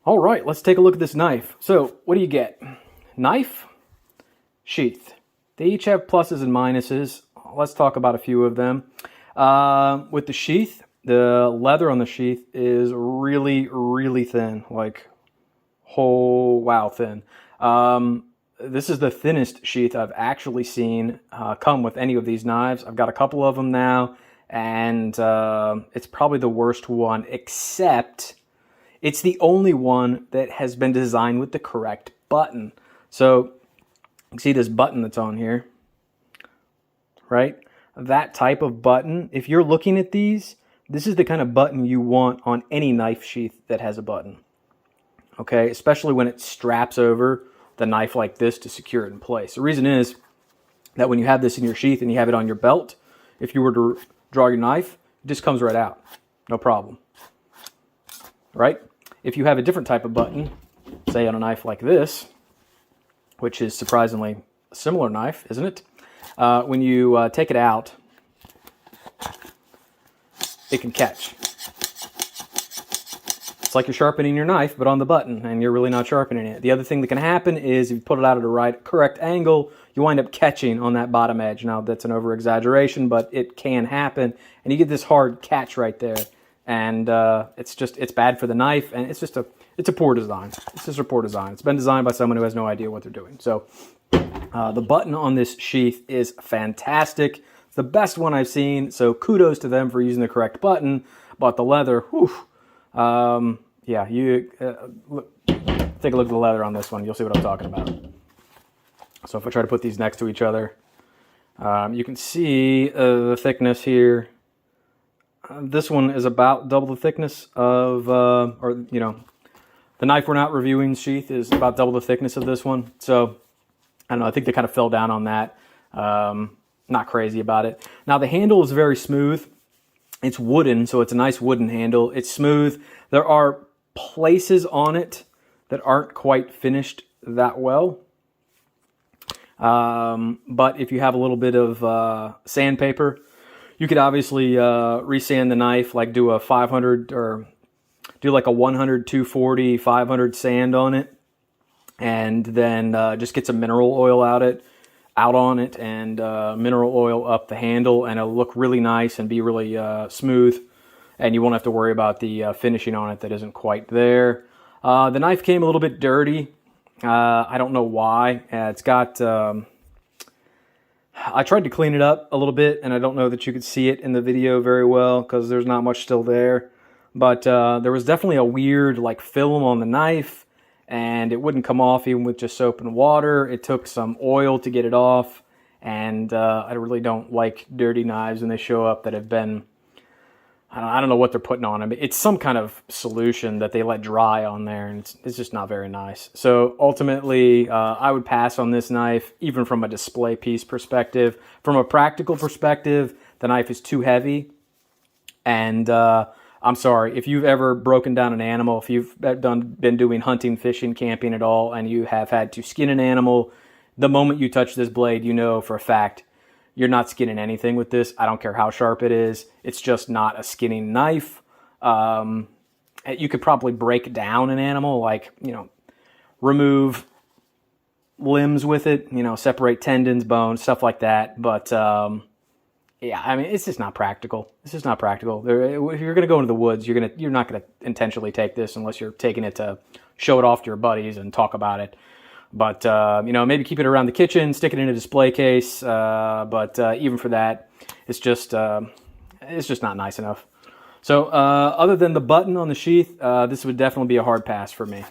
All right, let's take a look at this knife. So what do you get? Knife, sheath. They each have pluses and minuses. Let's talk about a few of them. With the sheath, the leather on the sheath is really, really thin. Like, oh, wow, thin. This is the thinnest sheath I've actually seen come with any of these knives. I've got a couple of them now, and it's probably the worst one, except it's the only one that has been designed with the correct button. So you can see this button that's on here, right? That type of button, if you're looking at these, this is the kind of button you want on any knife sheath that has a button. Okay, especially when it straps over the knife like this to secure it in place. The reason is that when you have this in your sheath and you have it on your belt, if you were to draw your knife, it just comes right out. No problem. Right? If you have a different type of button, say on a knife like this, which is surprisingly a similar knife, isn't it? When you take it out, it can catch. It's like you're sharpening your knife, but on the button, and you're really not sharpening it. The other thing that can happen is if you put it out at a correct angle, you wind up catching on that bottom edge. Now, that's an over-exaggeration, but it can happen, and you get this hard catch right there. And it's bad for the knife, and it's a poor design. It's just a poor design. It's been designed by someone who has no idea what they're doing. So the button on this sheath is fantastic. It's the best one I've seen, so kudos to them for using the correct button. But the leather, whew, yeah, take a look at the leather on this one. You'll see what I'm talking about. So if I try to put these next to each other, you can see the thickness here. This one is about double the thickness of, the knife we're not reviewing sheath is about double the thickness of this one. So, I don't know, I think they kind of fell down on that. Not crazy about it. Now, the handle is very smooth. It's wooden, so it's a nice wooden handle. It's smooth. There are places on it that aren't quite finished that well. But if you have a little bit of sandpaper, you could obviously resand the knife, like do a 500 or do like a 100, 240, 500 sand on it, and then just get some mineral oil out on it, and mineral oil up the handle, and it'll look really nice and be really smooth, and you won't have to worry about the finishing on it that isn't quite there. The knife came a little bit dirty. I don't know why. It's got... I tried to clean it up a little bit, and I don't know that you could see it in the video very well because there's not much still there. But there was definitely a weird like film on the knife, and it wouldn't come off even with just soap and water. It took some oil to get it off, and I really don't like dirty knives when they show up that have been... I don't know what they're putting on them. It's some kind of solution that they let dry on there, and it's just not very nice. So ultimately, I would pass on this knife, even from a display piece perspective. From a practical perspective, the knife is too heavy. And I'm sorry, if you've ever broken down an animal, if you've been doing hunting, fishing, camping at all, and you have had to skin an animal, the moment you touch this blade, you know for a fact you're not skinning anything with this. I don't care how sharp it is. It's just not a skinning knife. You could probably break down an animal, like, remove limbs with it, separate tendons, bones, stuff like that. But, yeah, I mean, it's just not practical. It's just not practical. If you're going to go into the woods, you're not going to intentionally take this unless you're taking it to show it off to your buddies and talk about it. But, maybe keep it around the kitchen, stick it in a display case. But even for that, it's just not nice enough. So other than the button on the sheath, this would definitely be a hard pass for me.